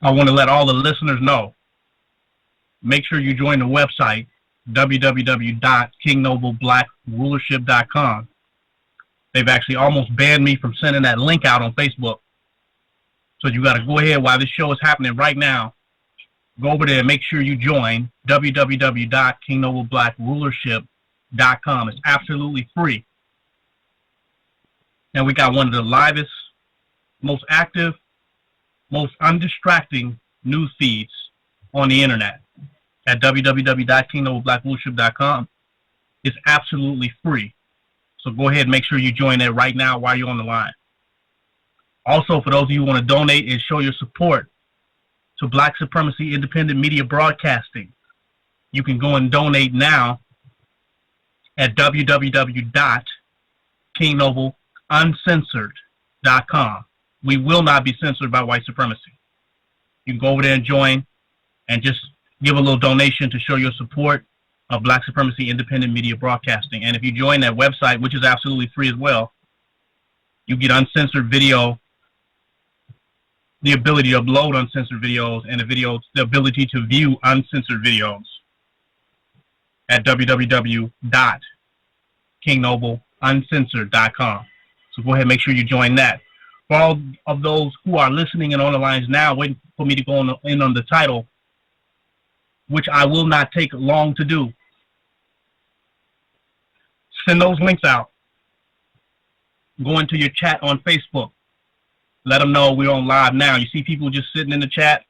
I want to let all the listeners know, make sure you join the website, www.kingnobleblackrulership.com. They've actually almost banned me from sending that link out on Facebook. So you got to go ahead while this show is happening right now. Go over there and make sure you join www.kingnobleblackrulership.com. It's absolutely free. And we got one of the livest, most active, most undistracting news feeds on the internet at www.kingnobleblackrulership.com. It's absolutely free. So go ahead and make sure you join there right now while you're on the line. Also, for those of you who want to donate and show your support to Black Supremacy Independent Media Broadcasting, you can go and donate now at www.kingnoble.uncensored.com. We will not be censored by white supremacy. You can go over there and join and just give a little donation to show your support of Black Supremacy Independent Media Broadcasting. And if you join that website, which is absolutely free as well, you get uncensored video, the ability to upload uncensored videos, and the ability to view uncensored videos at www.kingnoble.uncensored.com. So go ahead and make sure you join that. For all of those who are listening and on the lines now, waiting for me to go in on the title, which I will not take long to do, send those links out. Go into your chat on Facebook. Let them know we're on live now. You see people just sitting in the chat.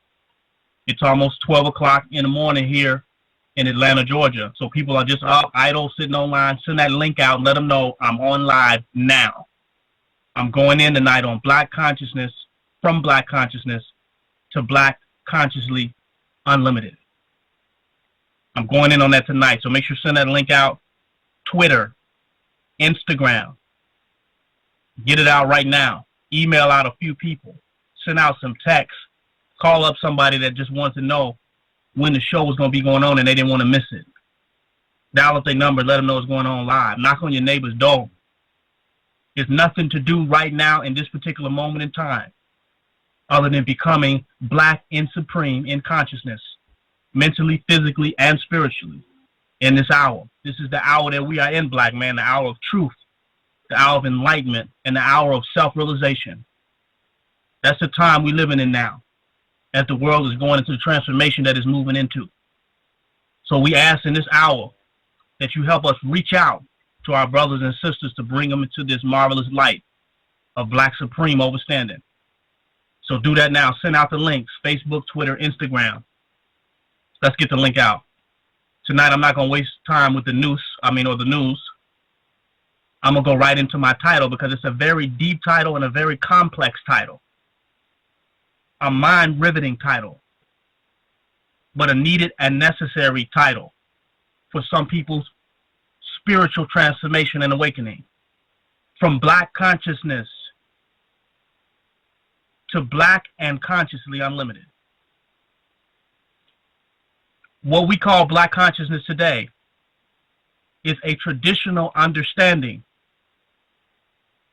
It's almost 12 o'clock in the morning here in Atlanta, Georgia. So people are just up, idle, sitting online. Send that link out and let them know I'm on live now. I'm going in tonight on Black Consciousness, from Black Consciousness to Black Consciously Unlimited. I'm going in on that tonight. So make sure you send that link out. Twitter, Instagram. Get it out right now. Email out a few people. Send out some texts. Call up somebody that just wants to know when the show was going to be going on and they didn't want to miss it. Dial up their number. Let them know what's going on live. Knock on your neighbor's door. There's nothing to do right now in this particular moment in time other than becoming black and supreme in consciousness, mentally, physically, and spiritually in this hour. This is the hour that we are in, black man, the hour of truth, the hour of enlightenment, and the hour of self-realization. That's the time we're living in now, as the world is going into the transformation that it's moving into. So we ask in this hour that you help us reach out to our brothers and sisters to bring them into this marvelous light of black supreme overstanding. So do that now. Send out the links, Facebook, Twitter, Instagram. Let's get the link out. Tonight I'm not going to waste time with the news. I'm going to go right into my title because it's a very deep title and a very complex title. A mind-riveting title, but a needed and necessary title for some people's spiritual transformation and awakening. From black consciousness to black and consciously unlimited. What we call black consciousness today is a traditional understanding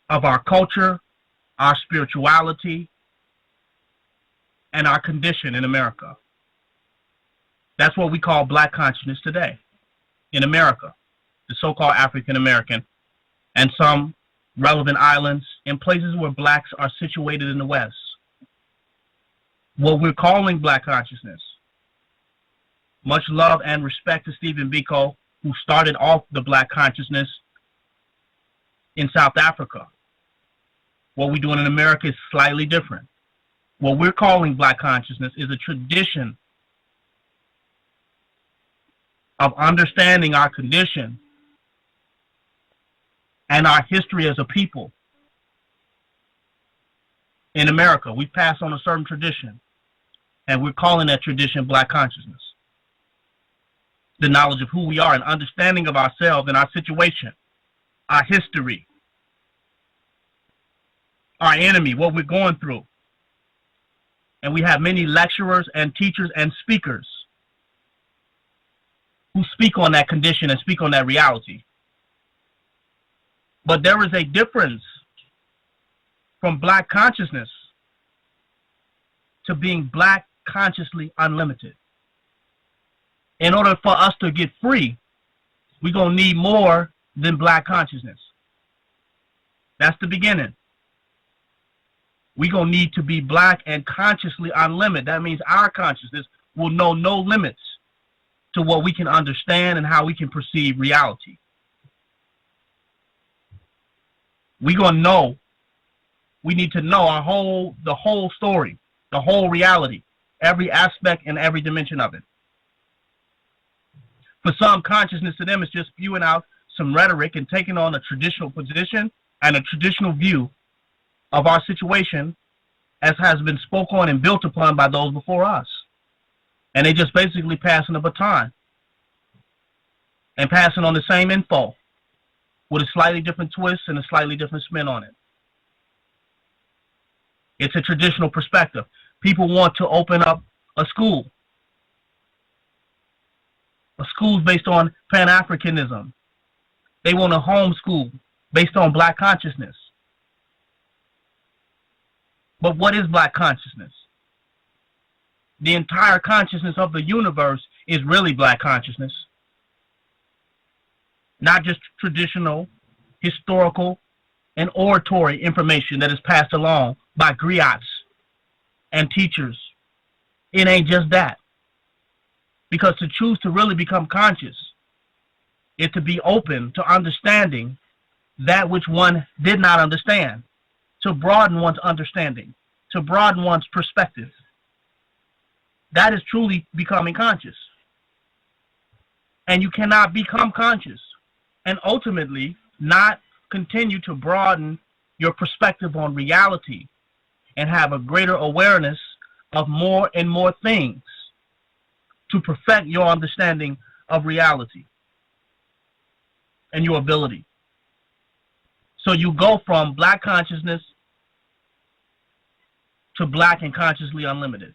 of our culture, our spirituality, and our condition in America. That's what we call black consciousness today in America, the so-called African American, and some relevant islands and places where blacks are situated in the West. What we're calling black consciousness. Much love and respect to Stephen Biko, who started off the black consciousness in South Africa. What we're doing in America is slightly different. What we're calling black consciousness is a tradition of understanding our condition and our history as a people. In America, we pass on a certain tradition, and we're calling that tradition black consciousness. The knowledge of who we are and understanding of ourselves and our situation, our history, our enemy, what we're going through. And we have many lecturers and teachers and speakers who speak on that condition and speak on that reality. But there is a difference from black consciousness to being black consciously unlimited. In order for us to get free, we're going to need more than black consciousness. That's the beginning. We're going to need to be black and consciously unlimited. That means our consciousness will know no limits to what we can understand and how we can perceive reality. We're going to know. We need to know the whole story, the whole reality, every aspect and every dimension of it. For some, consciousness to them is just spewing out some rhetoric and taking on a traditional position and a traditional view of our situation as has been spoken on and built upon by those before us. And they just basically passing the baton and passing on the same info with a slightly different twist and a slightly different spin on it. It's a traditional perspective. People want to open up a school. A school based on Pan-Africanism. They want a homeschool based on black consciousness. But what is black consciousness? The entire consciousness of the universe is really black consciousness. Not just traditional, historical, and oratory information that is passed along by griots and teachers. It ain't just that. Because to choose to really become conscious is to be open to understanding that which one did not understand, to broaden one's understanding, to broaden one's perspective. That is truly becoming conscious. And you cannot become conscious and ultimately not continue to broaden your perspective on reality and have a greater awareness of more and more things to perfect your understanding of reality and your ability. So you go from black consciousness to black and consciously unlimited.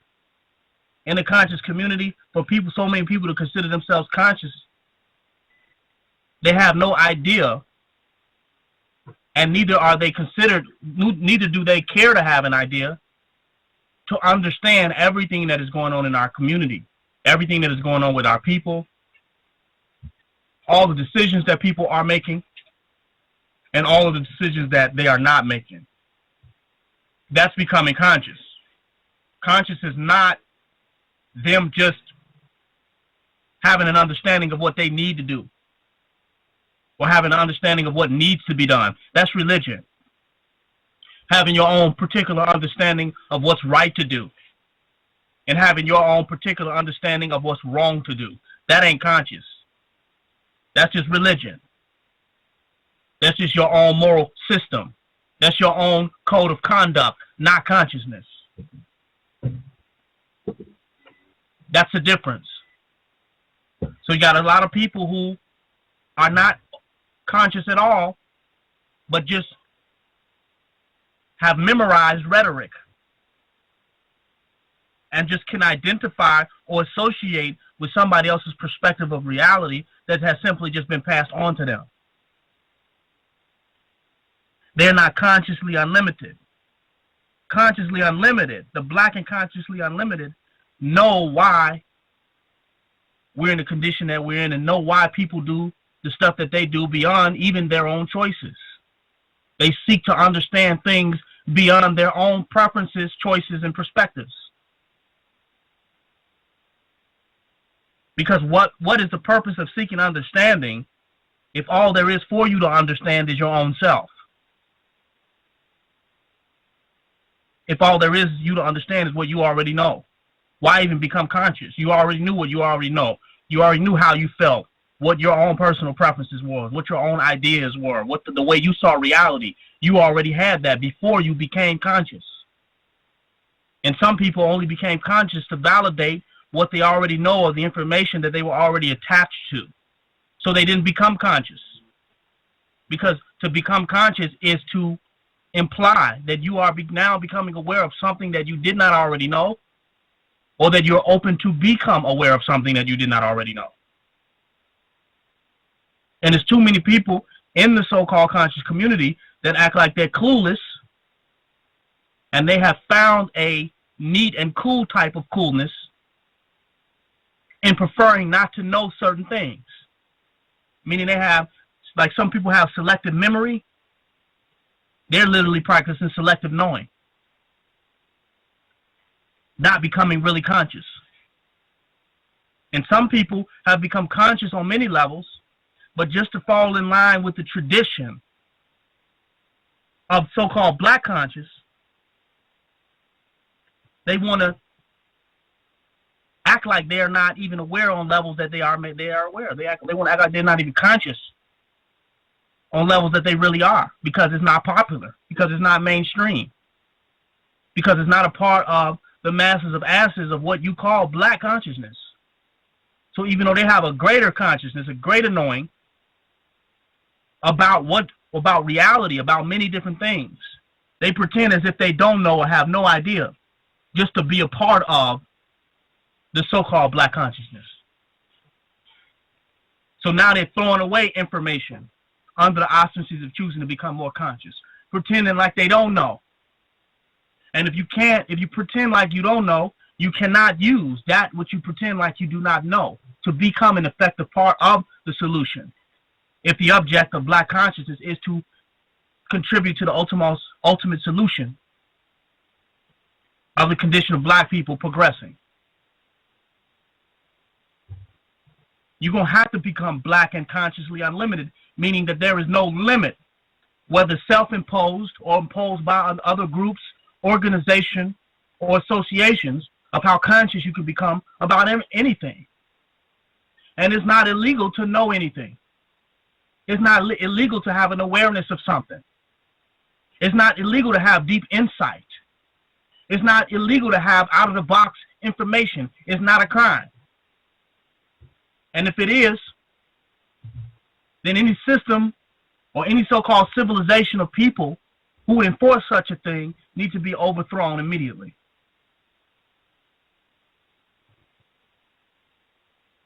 In the conscious community, for people, so many people to consider themselves conscious, they have no idea, and neither are they considered, neither do they care to have an idea to understand everything that is going on in our community, everything that is going on with our people, all the decisions that people are making, and all of the decisions that they are not making. That's becoming conscious. Conscious is not them just having an understanding of what they need to do or having an understanding of what needs to be done. That's religion. Having your own particular understanding of what's right to do and having your own particular understanding of what's wrong to do. That ain't conscious. That's just religion. That's just your own moral system. That's your own code of conduct, not consciousness. That's the difference. So you got a lot of people who are not conscious at all, but just have memorized rhetoric and just can identify or associate with somebody else's perspective of reality that has simply just been passed on to them. They're not consciously unlimited. Consciously unlimited, the black and consciously unlimited know why we're in the condition that we're in and know why people do the stuff that they do beyond even their own choices. They seek to understand things beyond their own preferences, choices, and perspectives. Because what is the purpose of seeking understanding if all there is for you to understand is your own self? If all there is you to understand is what you already know, why even become conscious? You already knew what you already know. You already knew how you felt, what your own personal preferences were, what your own ideas were, what the way you saw reality. You already had that before you became conscious. And some people only became conscious to validate what they already know of the information that they were already attached to. So they didn't become conscious. Because to become conscious is to imply that you are now becoming aware of something that you did not already know, or that you're open to become aware of something that you did not already know. And there's too many people in the so-called conscious community that act like they're clueless, and they have found a neat and cool type of coolness and preferring not to know certain things. Meaning they have, like some people have selective memory. They're literally practicing selective knowing. Not becoming really conscious. And some people have become conscious on many levels, but just to fall in line with the tradition of so-called black conscious, they want to act like they are not even aware on levels that they are aware. They want to act like they're not even conscious on levels that they really are, because it's not popular, because it's not mainstream, because it's not a part of the masses of asses of what you call black consciousness. So even though they have a greater consciousness, a greater knowing about reality, about many different things, they pretend as if they don't know or have no idea, just to be a part of the so-called black consciousness. So now they're throwing away information under the auspices of choosing to become more conscious, pretending like they don't know. And if you pretend like you don't know, you cannot use that which you pretend like you do not know to become an effective part of the solution. If the object of black consciousness is to contribute to the ultimate solution of the condition of black people progressing. You're going to have to become black and consciously unlimited, meaning that there is no limit, whether self-imposed or imposed by other groups, organizations, or associations, of how conscious you can become about anything. And it's not illegal to know anything. It's not illegal to have an awareness of something. It's not illegal to have deep insight. It's not illegal to have out-of-the-box information. It's not a crime. And if it is, then any system or any so-called civilization of people who would enforce such a thing need to be overthrown immediately.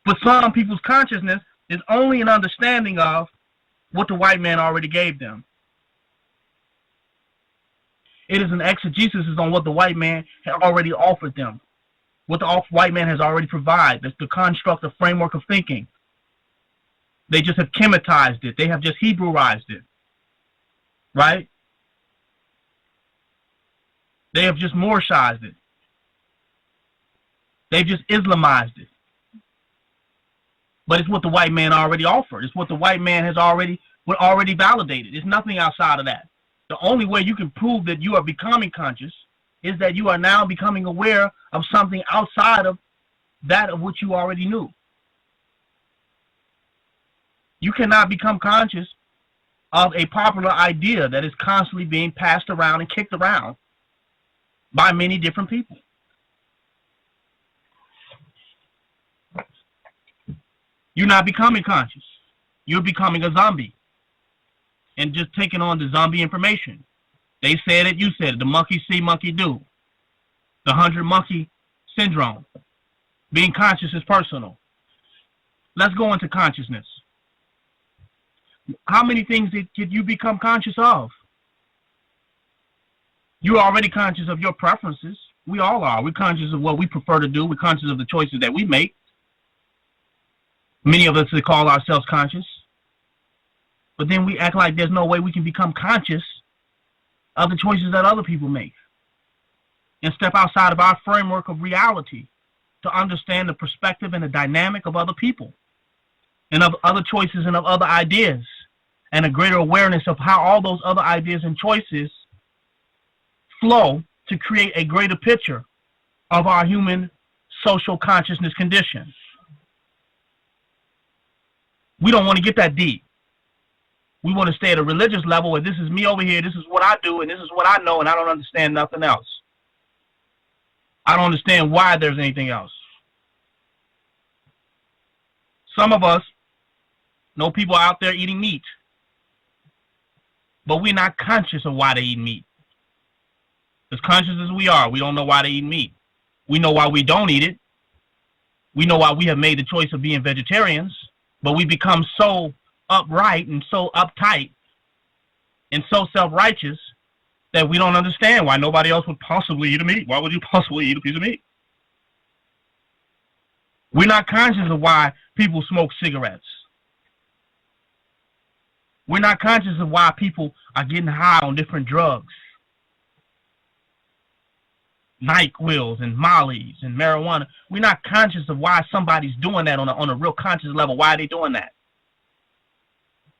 But some people's consciousness is only an understanding of what the white man already gave them. It is an exegesis on what the white man had already offered them, what the white man has already provided. That's the construct, the framework of thinking. They just have chematized it. They have just Hebrewized it, right? They have just Moorishized it. They've just Islamized it. But it's what the white man already offered. It's what the white man has already validated. There's nothing outside of that. The only way you can prove that you are becoming conscious is that you are now becoming aware of something outside of that of which you already knew. You cannot become conscious of a popular idea that is constantly being passed around and kicked around by many different people. You're not becoming conscious. You're becoming a zombie and just taking on the zombie information. They said it, you said it. The monkey see, monkey do. The 100 monkey syndrome. Being conscious is personal. Let's go into consciousness. How many things did you become conscious of? You're already conscious of your preferences. We all are. We're conscious of what we prefer to do. We're conscious of the choices that we make. Many of us call ourselves conscious. But then we act like there's no way we can become conscious of the choices that other people make and step outside of our framework of reality to understand the perspective and the dynamic of other people and of other choices and of other ideas, and a greater awareness of how all those other ideas and choices flow to create a greater picture of our human social consciousness condition. We don't want to get that deep. We want to stay at a religious level where this is me over here, this is what I do, and this is what I know, and I don't understand nothing else. I don't understand why there's anything else. Some of us know people out there eating meat, but we're not conscious of why they eat meat. As conscious as we are, we don't know why they eat meat. We know why we don't eat it. We know why we have made the choice of being vegetarians, but we become so upright and so uptight and so self-righteous that we don't understand why nobody else would possibly eat a meat. Why would you possibly eat a piece of meat? We're not conscious of why people smoke cigarettes. We're not conscious of why people are getting high on different drugs. NyQuils and Mollies and marijuana. We're not conscious of why somebody's doing that on a real conscious level. Why are they doing that?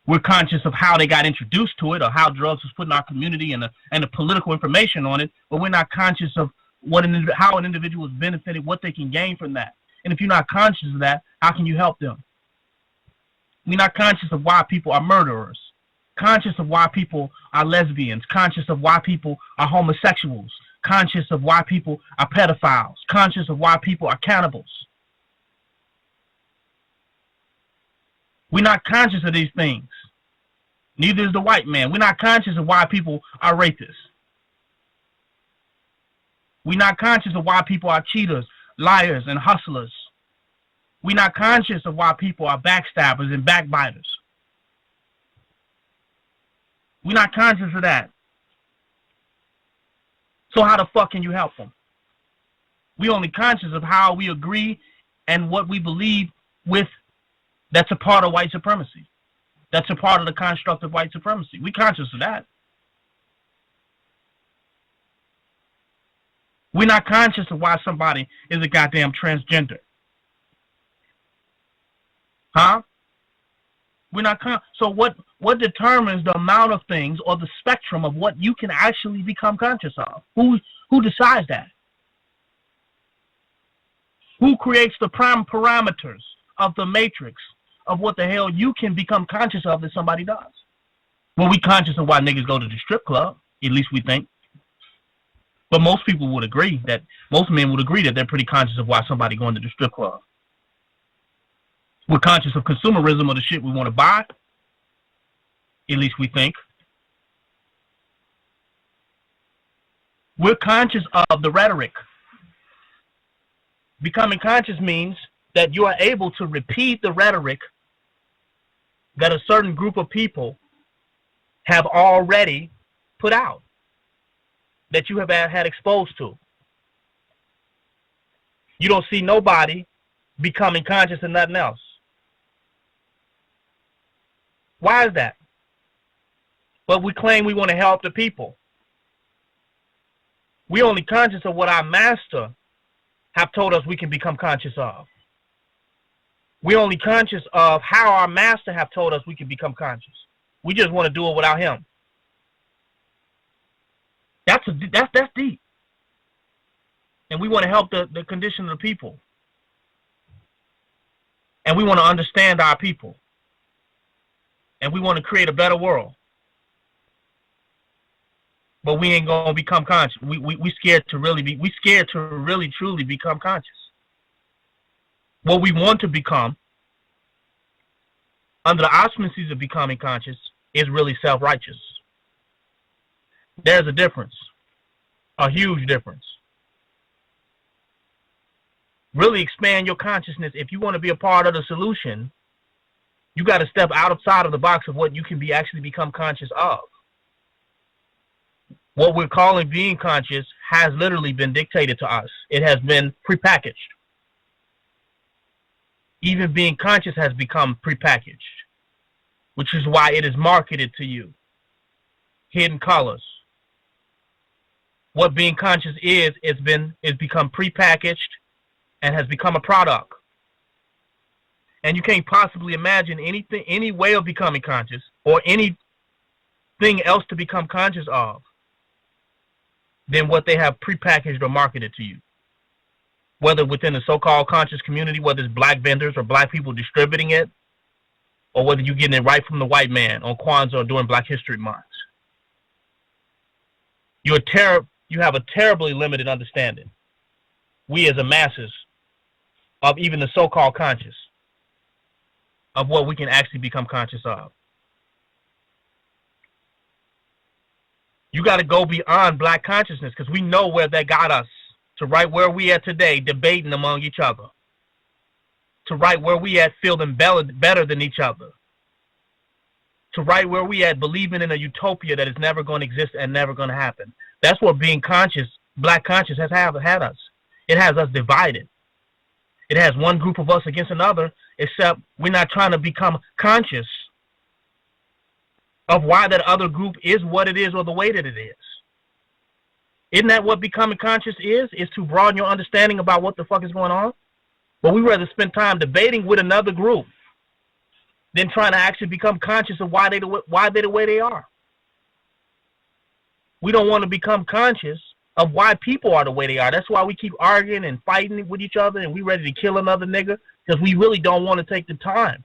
We're conscious of how they got introduced to it or how drugs was put in our community and the political information on it, but we're not conscious of how an individual is benefited, what they can gain from that. And if you're not conscious of that, how can you help them? We're not conscious of why people are murderers, conscious of why people are lesbians, conscious of why people are homosexuals, conscious of why people are pedophiles, conscious of why people are cannibals. We're not conscious of these things. Neither is the white man. We're not conscious of why people are rapists. We're not conscious of why people are cheaters, liars, and hustlers. We're not conscious of why people are backstabbers and backbiters. We're not conscious of that. So how the fuck can you help them? We're only conscious of how we agree and what we believe with. That's a part of white supremacy. That's a part of the construct of white supremacy. We're conscious of that. We're not conscious of why somebody is a goddamn transgender. Huh? We're not so what determines the amount of things or the spectrum of what you can actually become conscious of? Who decides that? Who creates the prime parameters of the matrix of what the hell you can become conscious of that somebody does? Well, we conscious of why niggas go to the strip club, at least we think. But most people would agree that, most men would agree that they're pretty conscious of why somebody going to the strip club. We're conscious of consumerism of the shit we want to buy, at least we think. We're conscious of the rhetoric. Becoming conscious means that you are able to repeat the rhetoric that a certain group of people have already put out, that you have had exposed to. You don't see nobody becoming conscious of nothing else. Why is that? But we claim we want to help the people. We only conscious of what our master have told us we can become conscious of. We're only conscious of how our master have told us we can become conscious. We just want to do it without him. That's deep. And we want to help the condition of the people. And we want to understand our people. And we want to create a better world. But we ain't gonna become conscious. We scared to really truly become conscious. What we want to become, under the auspices of becoming conscious, is really self-righteous. There's a difference, a huge difference. Really expand your consciousness. If you want to be a part of the solution, you got to step outside of the box of what you can actually become conscious of. What we're calling being conscious has literally been dictated to us. It has been prepackaged. Even being conscious has become prepackaged, which is why it is marketed to you. Hidden colors. What being conscious is become prepackaged and has become a product. And you can't possibly imagine any way of becoming conscious or anything else to become conscious of than what they have prepackaged or marketed to you. Whether within the so-called conscious community, whether it's black vendors or black people distributing it, or whether you're getting it right from the white man on Kwanzaa or during Black History Month. You have a terribly limited understanding, we as a masses, of even the so-called conscious, of what we can actually become conscious of. You got to go beyond black consciousness, because we know where that got us, to right where we at today, debating among each other, to right where we at feeling better than each other, to right where we at, believing in a utopia that is never going to exist and never going to happen. That's what being conscious, black conscious, has had us. It has us divided. It has one group of us against another, except we're not trying to become conscious of why that other group is what it is or the way that it is. Isn't that what becoming conscious is? Is to broaden your understanding about what the fuck is going on? But we rather spend time debating with another group than trying to actually become conscious of why they're the way they are. We don't want to become conscious of why people are the way they are. That's why we keep arguing and fighting with each other, and we ready to kill another nigga, because we really don't want to take the time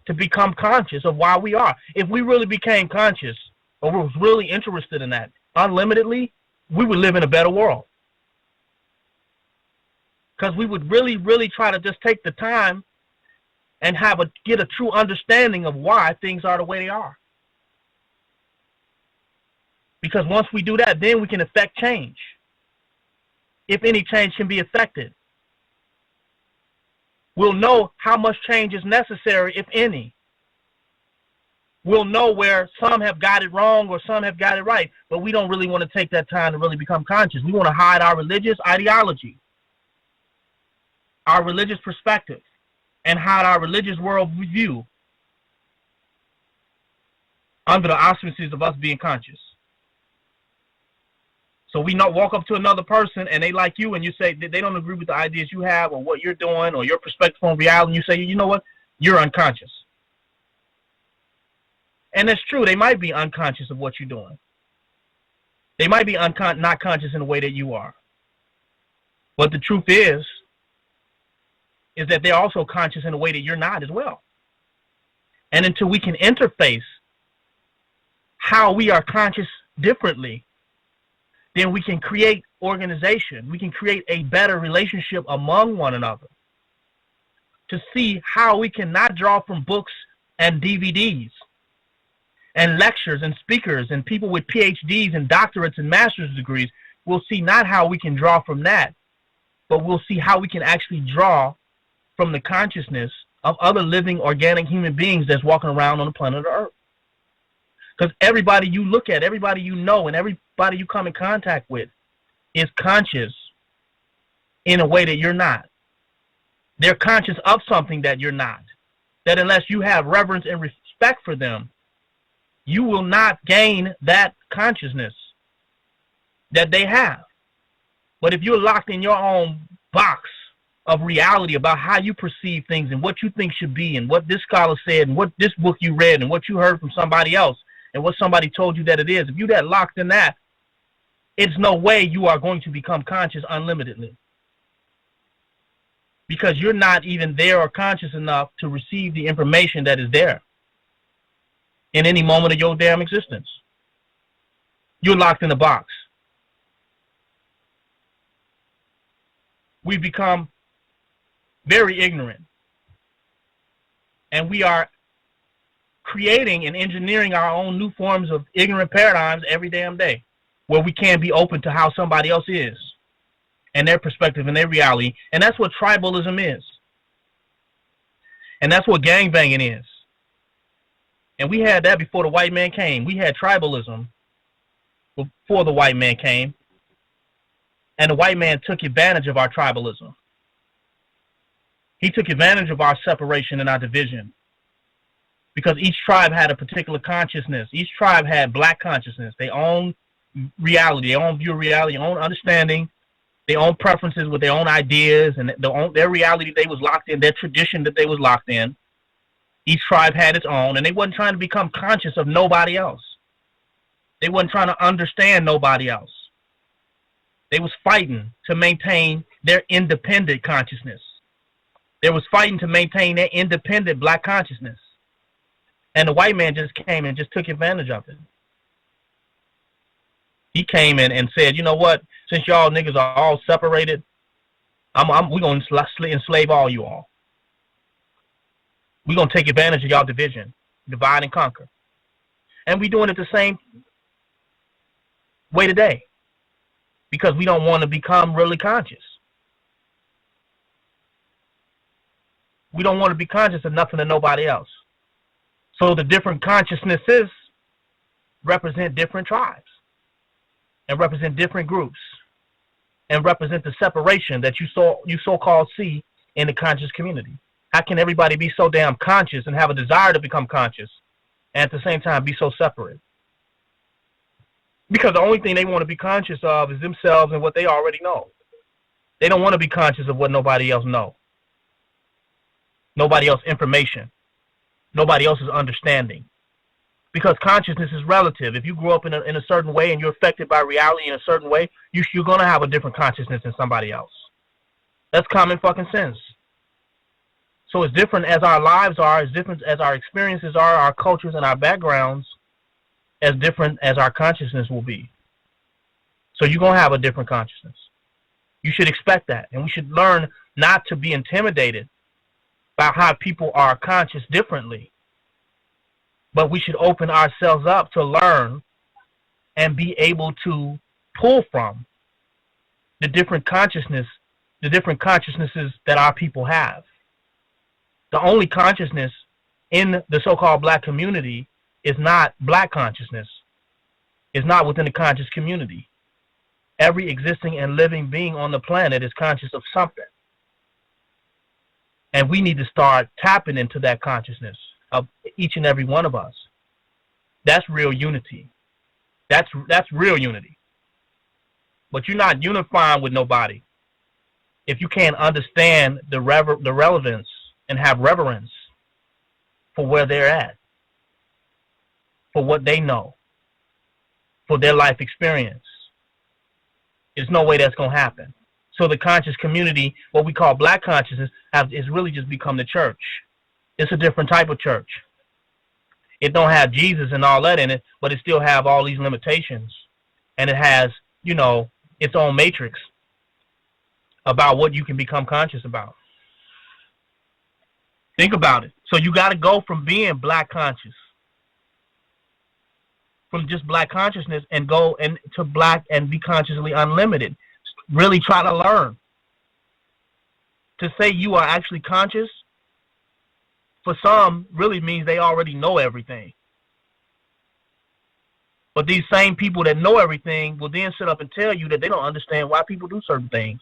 to become conscious of why we are. If we really became conscious, or was really interested in that unlimitedly, we would live in a better world. Because we would really, really try to just take the time and get a true understanding of why things are the way they are. Because once we do that, then we can affect change. If any change can be affected. We'll know how much change is necessary, if any. We'll know where some have got it wrong or some have got it right, but we don't really want to take that time to really become conscious. We want to hide our religious ideology, our religious perspective, and hide our religious world view under the auspices of us being conscious. So we not walk up to another person and they like you and you say they don't agree with the ideas you have or what you're doing or your perspective on reality, and you say, you know what, you're unconscious. And that's true. They might be unconscious of what you're doing. They might be not conscious in the way that you are. But the truth is that they're also conscious in a way that you're not as well. And until we can interface how we are conscious differently, then we can create organization. We can create a better relationship among one another to see how we can not draw from books and DVDs and lectures and speakers and people with PhDs and doctorates and master's degrees. We'll see not how we can draw from that, but we'll see how we can actually draw from the consciousness of other living organic human beings that's walking around on the planet Earth. Because everybody you look at, everybody you know, and everybody you come in contact with is conscious in a way that you're not. They're conscious of something that you're not. That unless you have reverence and respect for them, you will not gain that consciousness that they have. But if you're locked in your own box of reality about how you perceive things and what you think should be and what this scholar said and what this book you read and what you heard from somebody else and what somebody told you that it is, if you're that locked in that, it's no way you are going to become conscious unlimitedly. Because you're not even there or conscious enough to receive the information that is there in any moment of your damn existence. You're locked in a box. We become very ignorant. And we are creating and engineering our own new forms of ignorant paradigms every damn day, where we can't be open to how somebody else is and their perspective and their reality. And that's what tribalism is. And that's what gangbanging is. And we had that before the white man came. We had tribalism before the white man came. And the white man took advantage of our tribalism. He took advantage of our separation and our division. Because each tribe had a particular consciousness. Each tribe had black consciousness. Their own reality, their own view of reality, their own understanding, their own preferences with their own ideas, and their reality they was locked in, their tradition that they was locked in. Each tribe had its own, and they wasn't trying to become conscious of nobody else. They wasn't trying to understand nobody else. They was fighting to maintain their independent consciousness. They was fighting to maintain their independent black consciousness. And the white man just came and just took advantage of it. He came in and said, you know what, since y'all niggas are all separated, we're going to enslave all you all. We're going to take advantage of y'all division, divide and conquer. And we're doing it the same way today because we don't want to become really conscious. We don't want to be conscious of nothing and nobody else. So the different consciousnesses represent different tribes and represent different groups and represent the separation that you so-called see in the conscious community. How can everybody be so damn conscious and have a desire to become conscious and at the same time be so separate? Because the only thing they want to be conscious of is themselves and what they already know. They don't want to be conscious of what nobody else knows. Nobody else's information. Nobody else's understanding. Because consciousness is relative. If you grow up in a certain way and you're affected by reality in a certain way, you're going to have a different consciousness than somebody else. That's common fucking sense. So as different as our lives are, as different as our experiences are, our cultures and our backgrounds, as different as our consciousness will be. So you're going to have a different consciousness. You should expect that. And we should learn not to be intimidated by how people are conscious differently. But we should open ourselves up to learn and be able to pull from the different consciousnesses that our people have. The only consciousness in the so-called black community is not black consciousness. It's not within the conscious community. Every existing and living being on the planet is conscious of something. And we need to start tapping into that consciousness of each and every one of us. That's real unity. That's real unity. But you're not unifying with nobody if you can't understand the relevance and have reverence for where they're at, for what they know, for their life experience. There's no way that's going to happen. So the conscious community, what we call black consciousness, is really just become the church. It's a different type of church. It don't have Jesus and all that in it, but it still have all these limitations. And it has, its own matrix about what you can become conscious about. Think about it. So you got to go from being black conscious, from just black consciousness, and go to black and be consciously unlimited. Really try to learn. To say you are actually conscious, for some, really means they already know everything. But these same people that know everything will then sit up and tell you that they don't understand why people do certain things.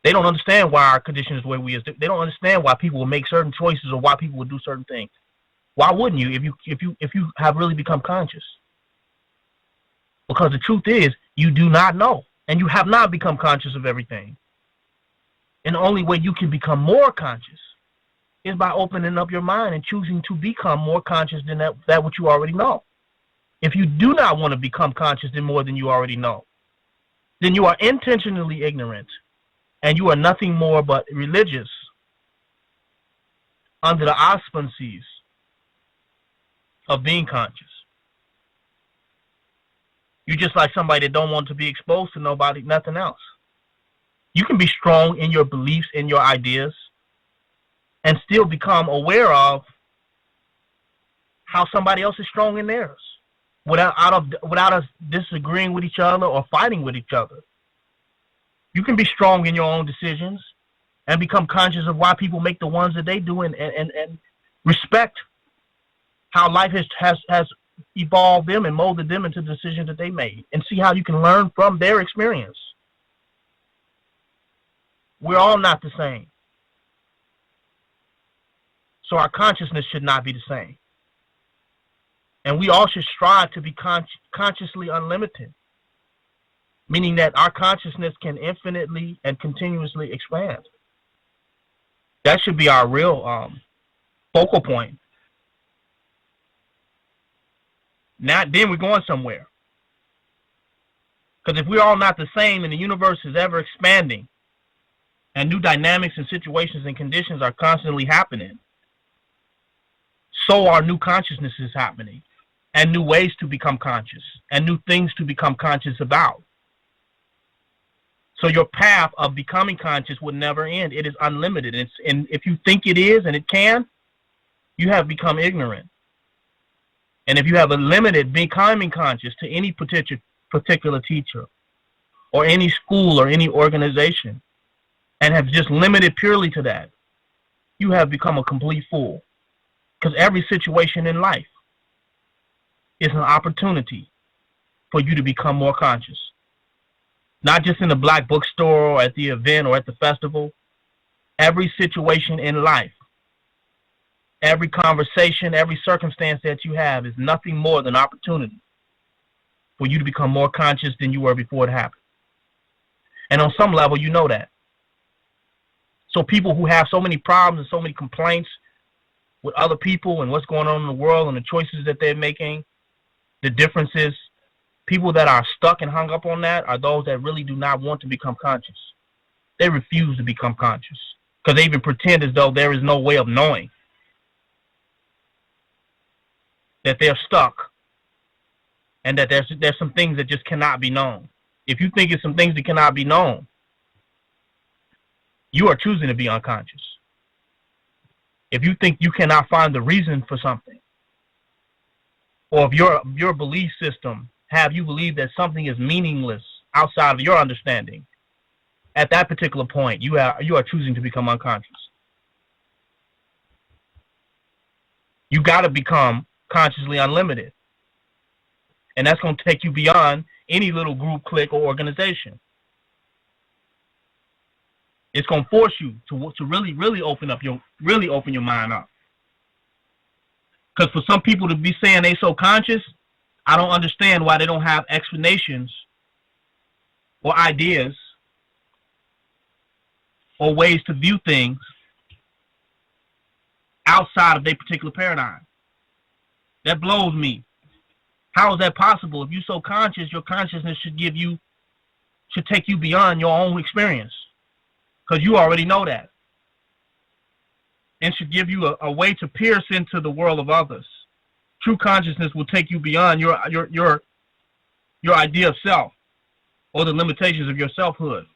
They don't understand why our condition is the way we is. They don't understand why people will make certain choices or why people will do certain things. Why wouldn't you if you have really become conscious? Because the truth is, you do not know, and you have not become conscious of everything. And the only way you can become more conscious is by opening up your mind and choosing to become more conscious than that which you already know. If you do not want to become conscious than more than you already know, then you are intentionally ignorant, and you are nothing more but religious under the auspices of being conscious. You're just like somebody that don't want to be exposed to nobody, nothing else. You can be strong in your beliefs, in your ideas, and still become aware of how somebody else is strong in theirs, without us disagreeing with each other or fighting with each other. You can be strong in your own decisions and become conscious of why people make the ones that they do, and respect how life has evolved them and molded them into the decisions that they made, and see how you can learn from their experience. We're all not the same. So our consciousness should not be the same. And we all should strive to be consciously unlimited, meaning that our consciousness can infinitely and continuously expand. That should be our real focal point. Now, then we're going somewhere. Because if we're all not the same and the universe is ever expanding and new dynamics and situations and conditions are constantly happening, so are new consciousnesses happening and new ways to become conscious and new things to become conscious about. So your path of becoming conscious will never end. It is unlimited. And if you think it is and it can, you have become ignorant. And if you have a limited becoming conscious to any particular teacher or any school or any organization and have just limited purely to that, you have become a complete fool. Because every situation in life is an opportunity for you to become more conscious. Not just in the black bookstore or at the event or at the festival. Every situation in life, every conversation, every circumstance that you have is nothing more than opportunity for you to become more conscious than you were before it happened. And on some level, you know that. So people who have so many problems and so many complaints with other people and what's going on in the world and the choices that they're making, the differences, people that are stuck and hung up on that are those that really do not want to become conscious. They refuse to become conscious because they even pretend as though there is no way of knowing that they're stuck and that there's some things that just cannot be known. If you think it's some things that cannot be known, you are choosing to be unconscious. If you think you cannot find the reason for something, or if your belief system have you believe that something is meaningless outside of your understanding, at that particular point, you are choosing to become unconscious. You got to become consciously unlimited. And that's going to take you beyond any little group, clique, or organization. It's going to force you to really open your mind up. Because for some people to be saying they so conscious, I don't understand why they don't have explanations or ideas or ways to view things outside of their particular paradigm. That blows me. How is that possible? If you're so conscious, your consciousness should take you beyond your own experience. Because you already know that. And should give you a way to pierce into the world of others. True consciousness will take you beyond your idea of self or the limitations of your selfhood,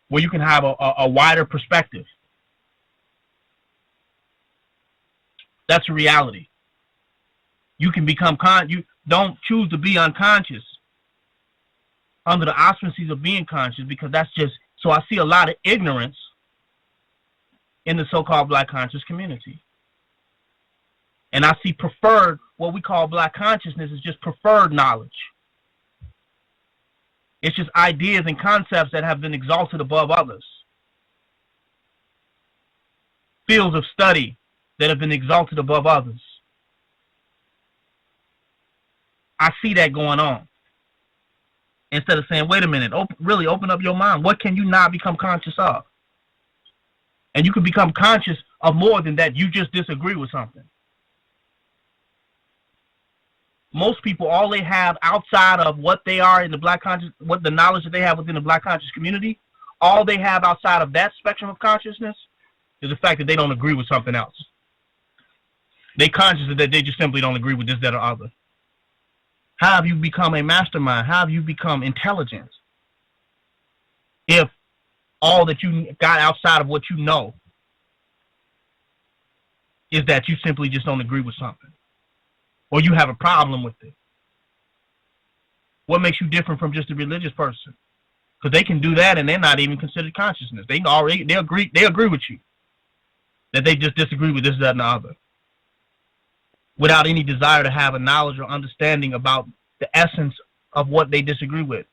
where you can have a wider perspective. That's a reality. You can become you don't choose to be unconscious under the auspices of being conscious, because that's just, so I see a lot of ignorance in the so-called black conscious community. And I see preferred, what we call black consciousness is just preferred knowledge. It's just ideas and concepts that have been exalted above others. Fields of study that have been exalted above others. I see that going on. Instead of saying, wait a minute, really open up your mind. What can you not become conscious of? And you can become conscious of more than that. You just disagree with something. Most people, all they have outside of what they are in the black conscious, what the knowledge that they have within the black conscious community, all they have outside of that spectrum of consciousness is the fact that they don't agree with something else. They conscious that they just simply don't agree with this, that, or other. How have you become a mastermind? How have you become intelligent? If all that you got outside of what you know is that you simply just don't agree with something, or you have a problem with it. What makes you different from just a religious person? Because they can do that and they're not even considered consciousness. They agree with you that they just disagree with this, that, and the other, without any desire to have a knowledge or understanding about the essence of what they disagree with,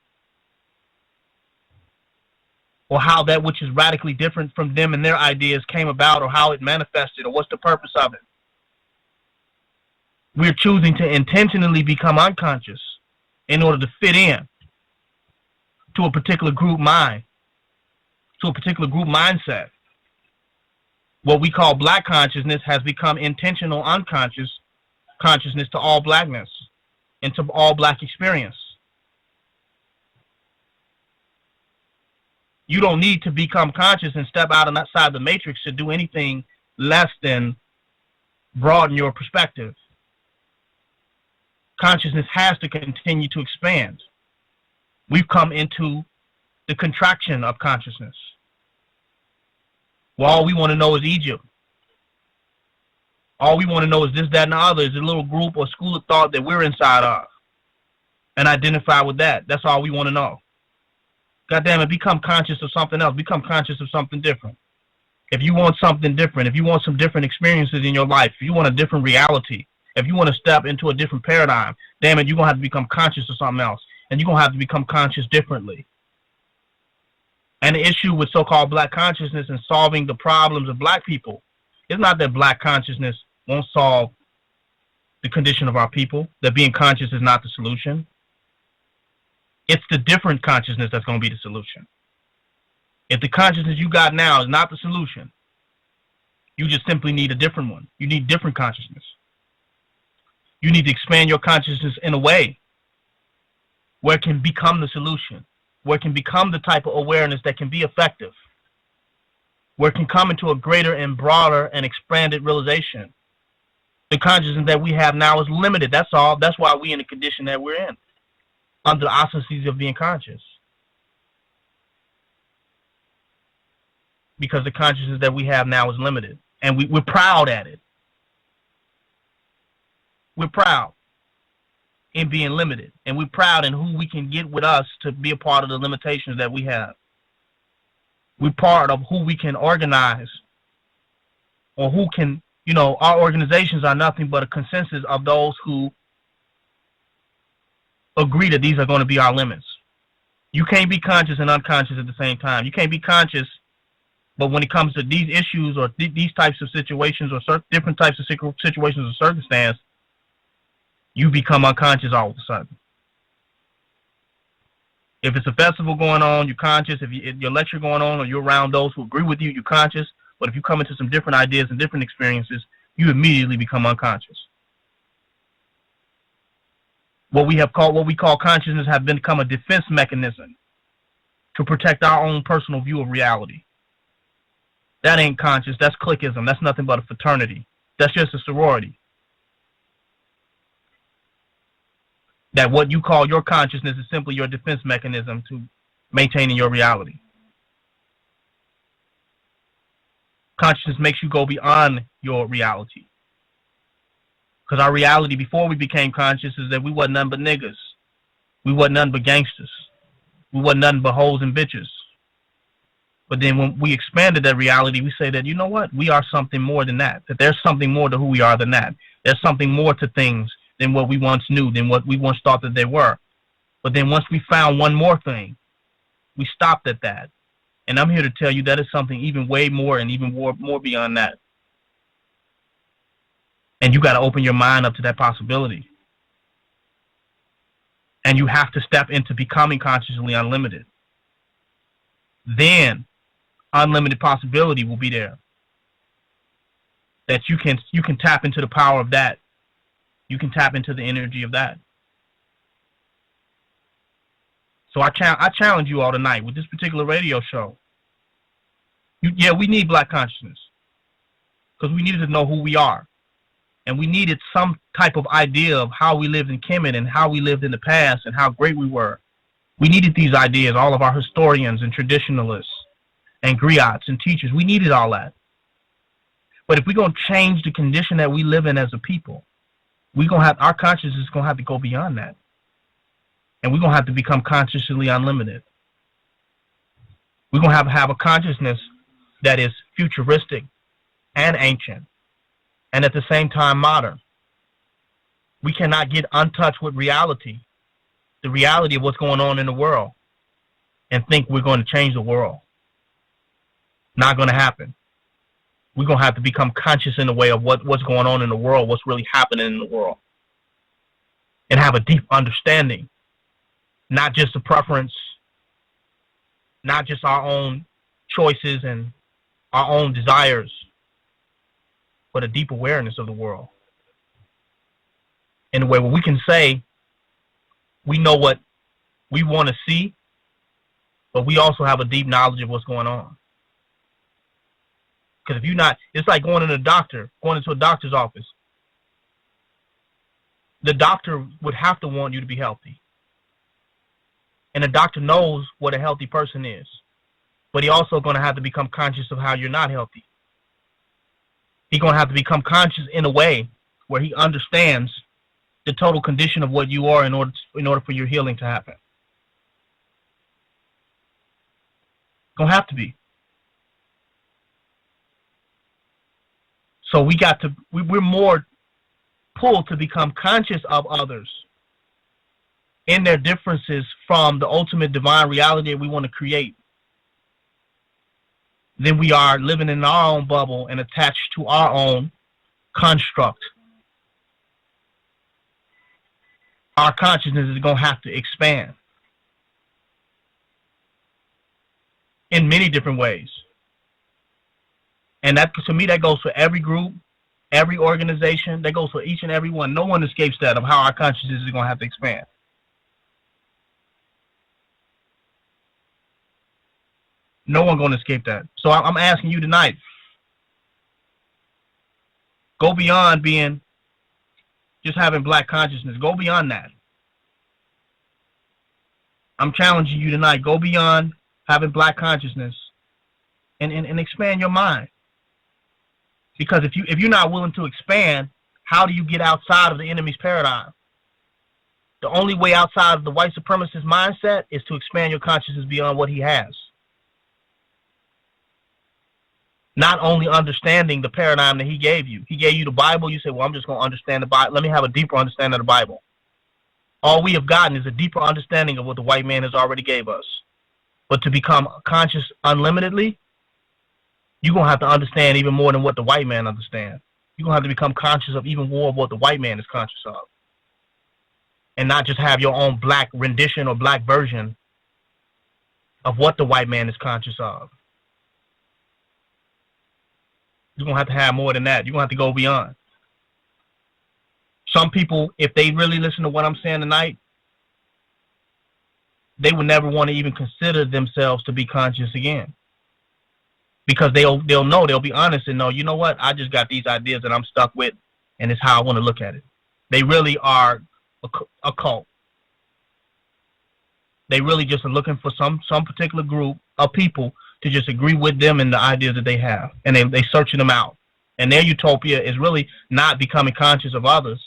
or how that which is radically different from them and their ideas came about, or how it manifested, or what's the purpose of it. We're choosing to intentionally become unconscious in order to fit in to a particular group mind, to a particular group mindset. What we call black consciousness has become intentional unconscious consciousness to all blackness and to all black experience. You don't need to become conscious and step out and outside the matrix to do anything less than broaden your perspective. Consciousness has to continue to expand. We've come into the contraction of consciousness. Well, all we want to know is Egypt. All we want to know is this, that, and the other, is a little group or school of thought that we're inside of, and identify with that. That's all we want to know. God damn it, become conscious of something else. Become conscious of something different. If you want something different, if you want some different experiences in your life, if you want a different reality, if you want to step into a different paradigm, damn it, you're going to have to become conscious of something else. And you're going to have to become conscious differently. And the issue with so-called black consciousness and solving the problems of black people is not that black consciousness won't solve the condition of our people, that being conscious is not the solution. It's the different consciousness that's going to be the solution. If the consciousness you got now is not the solution, you just simply need a different one. You need different consciousness. You need to expand your consciousness in a way where it can become the solution, where it can become the type of awareness that can be effective, where it can come into a greater and broader and expanded realization. The consciousness that we have now is limited. That's all. That's why we're in the condition that we're in, under the auspices of being conscious. Because the consciousness that we have now is limited. And we're proud at it. We're proud in being limited. And we're proud in who we can get with us to be a part of the limitations that we have. We're part of who we can organize, or who can, our organizations are nothing but a consensus of those who agree that these are going to be our limits. You can't be conscious and unconscious at the same time. You can't be conscious, but when it comes to these issues or these types of situations or different types of situations or circumstance, you become unconscious all of a sudden. If it's a festival going on, you're conscious. If your lecture going on or you're around those who agree with you, you're conscious. But if you come into some different ideas and different experiences, you immediately become unconscious. What we call consciousness have become a defense mechanism to protect our own personal view of reality. That ain't conscious. That's cliquism. That's nothing but a fraternity. That's just a sorority. That what you call your consciousness is simply your defense mechanism to maintaining your reality. Consciousness makes you go beyond your reality. Because our reality before we became conscious is that we wasn't nothing but niggas. We wasn't nothing but gangsters. We wasn't nothing but hoes and bitches. But then when we expanded that reality, we say that, you know what? We are something more than that. That there's something more to who we are than that. There's something more to things than what we once knew, than what we once thought that they were. But then once we found one more thing, we stopped at that. And I'm here to tell you that is something even way more and even more beyond that. And you got to open your mind up to that possibility. And you have to step into becoming consciously unlimited. Then unlimited possibility will be there. That you can tap into the power of that. You can tap into the energy of that. So I challenge you all tonight with this particular radio show. We need black consciousness. Because we needed to know who we are. And we needed some type of idea of how we lived in Kemet and how we lived in the past and how great we were. We needed these ideas, all of our historians and traditionalists and griots and teachers. We needed all that. But if we're going to change the condition that we live in as a people, our consciousness is going to have to go beyond that. And we're going to have to become consciously unlimited. We're going to have a consciousness that is futuristic and ancient, and at the same time modern. We cannot get untouched with reality, the reality of what's going on in the world, and think we're going to change the world. Not going to happen. We're going to have to become conscious in the way of what's going on in the world, what's really happening in the world, and have a deep understanding, not just a preference, not just our own choices and our own desires, but a deep awareness of the world. In a way where we can say we know what we want to see, but we also have a deep knowledge of what's going on. Because if you're not, it's like going into a doctor's office. The doctor would have to want you to be healthy. And the doctor knows what a healthy person is. But he also going to have to become conscious of how you're not healthy. He's going to have to become conscious in a way where he understands the total condition of what you are in order for your healing to happen. Going to have to be. So we're more pulled to become conscious of others in their differences from the ultimate divine reality that we want to create than we are living in our own bubble and attached to our own construct. Our consciousness is going to have to expand in many different ways. And that, to me, that goes for every group, every organization. That goes for each and every one. No one escapes that, of how our consciousness is going to have to expand. No one going to escape that. So I'm asking you tonight, go beyond being just having black consciousness. Go beyond that. I'm challenging you tonight. Go beyond having black consciousness and expand your mind. Because if you're not willing to expand, how do you get outside of the enemy's paradigm? The only way outside of the white supremacist mindset is to expand your consciousness beyond what he has. Not only understanding the paradigm that he gave you. He gave you the Bible. You say, well, I'm just going to understand the Bible. Let me have a deeper understanding of the Bible. All we have gotten is a deeper understanding of what the white man has already gave us. But to become conscious unlimitedly, you're going to have to understand even more than what the white man understands. You're going to have to become conscious of even more of what the white man is conscious of. And not just have your own black rendition or black version of what the white man is conscious of. You're going to have more than that. You're going to have to go beyond. Some people, if they really listen to what I'm saying tonight, they would never want to even consider themselves to be conscious again. Because they'll know, they'll be honest and know, you know what, I just got these ideas that I'm stuck with, and it's how I want to look at it. They really are a cult. They really just are looking for some particular group of people to just agree with them and the ideas that they have. And they searching them out. And their utopia is really not becoming conscious of others,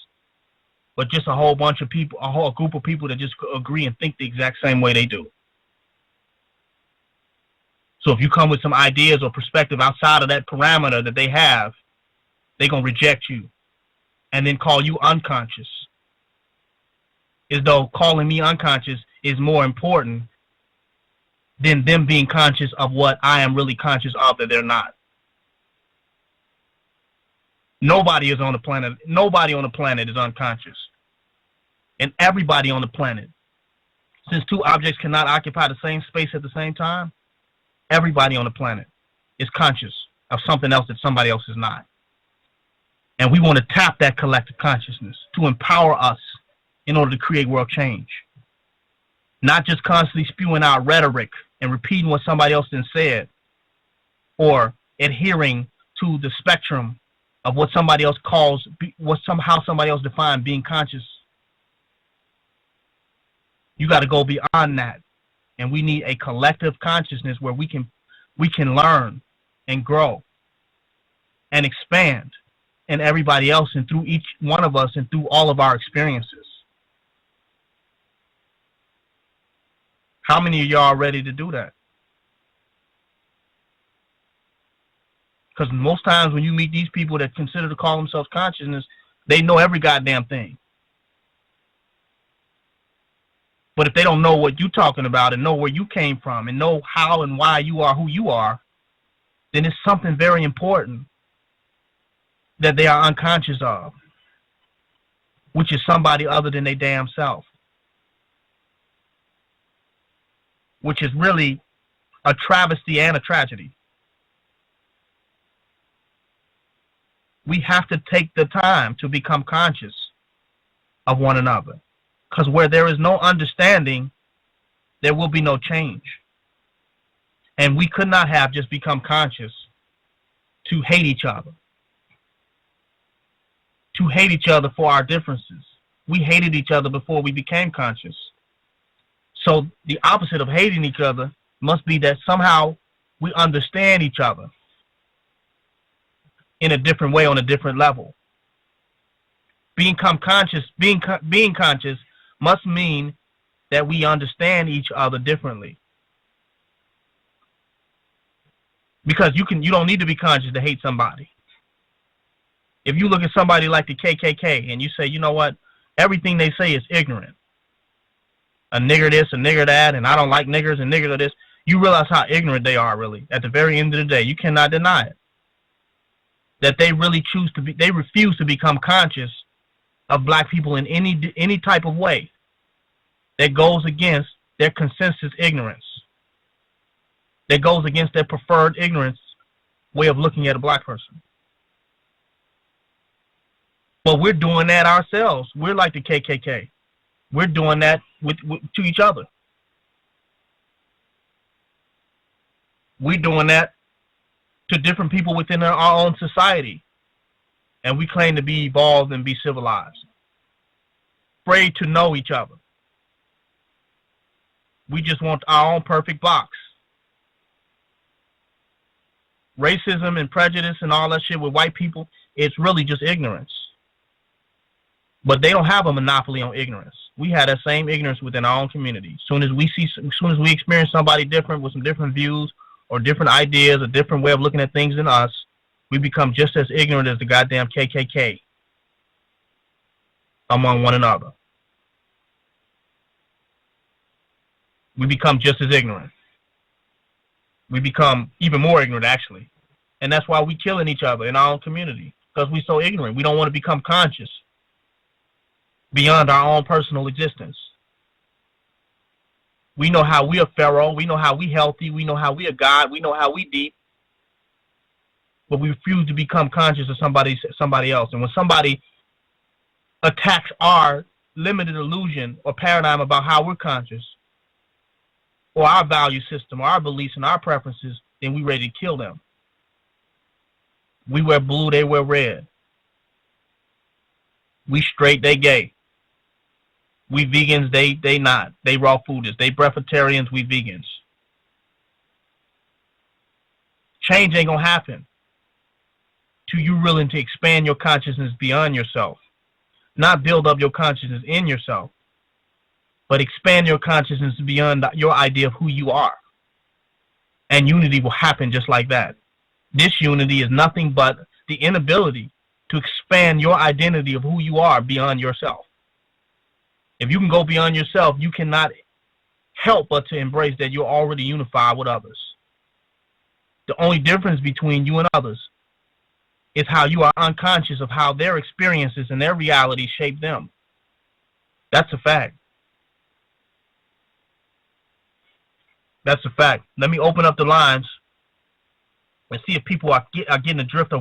but just a whole bunch of people, a whole group of people that just agree and think the exact same way they do. So if you come with some ideas or perspective outside of that parameter that they have, they're going to reject you and then call you unconscious. As though calling me unconscious is more important than them being conscious of what I am really conscious of that they're not. Nobody on the planet is unconscious. And everybody on the planet, since two objects cannot occupy the same space at the same time, everybody on the planet is conscious of something else that somebody else is not. And we want to tap that collective consciousness to empower us in order to create world change. Not just constantly spewing out rhetoric and repeating what somebody else done said, or adhering to the spectrum of what somebody else calls, how somebody else defined being conscious. You got to go beyond that. And we need a collective consciousness where we can learn and grow and expand in everybody else and through each one of us and through all of our experiences. How many of y'all are ready to do that? Because most times when you meet these people that consider to call themselves consciousness, they know every goddamn thing. But if they don't know what you're talking about and know where you came from and know how and why you are who you are, then it's something very important that they are unconscious of, which is somebody other than their damn self, which is really a travesty and a tragedy. We have to take the time to become conscious of one another. Because where there is no understanding, there will be no change. And we could not have just become conscious to hate each other. To hate each other for our differences. We hated each other before we became conscious. So the opposite of hating each other must be that somehow we understand each other in a different way, on a different level. Being conscious must mean that we understand each other differently. Because you don't need to be conscious to hate somebody. If you look at somebody like the KKK and you say, you know what, everything they say is ignorant. A nigger this, a nigger that, and I don't like niggers and niggers are this. You realize how ignorant they are, really. At the very end of the day, you cannot deny it. That they really they refuse to become conscious of black people in any type of way that goes against their consensus ignorance. That goes against their preferred ignorance way of looking at a black person. But we're doing that ourselves. We're like the KKK. We're doing that to each other. We're doing that to different people within our own society. And we claim to be evolved and be civilized. Afraid to know each other. We just want our own perfect box. Racism and prejudice and all that shit with white people, it's really just ignorance. But they don't have a monopoly on ignorance. We have that same ignorance within our own community. As soon as we experience somebody different with some different views or different ideas, a different way of looking at things than us, we become just as ignorant as the goddamn KKK among one another. We become just as ignorant. We become even more ignorant, actually. And that's why we killing each other in our own community, because we're so ignorant. We don't want to become conscious beyond our own personal existence. We know how we are Pharaoh. We know how we healthy. We know how we are God. We know how we deep. But we refuse to become conscious of somebody else. And when somebody attacks our limited illusion or paradigm about how we're conscious, or our value system, or our beliefs and our preferences, then we ready to kill them. We wear blue, they wear red. We straight, they gay. We vegans, they not. They raw foodists. They breatharians, we vegans. Change ain't gonna happen till you willing to expand your consciousness beyond yourself. Not build up your consciousness in yourself, but expand your consciousness beyond your idea of who you are. And unity will happen just like that. This unity is nothing but the inability to expand your identity of who you are beyond yourself. If you can go beyond yourself, you cannot help but to embrace that you're already unified with others. The only difference between you and others is how you are unconscious of how their experiences and their reality shape them. That's a fact. That's a fact. Let me open up the lines and see if people are getting the drift of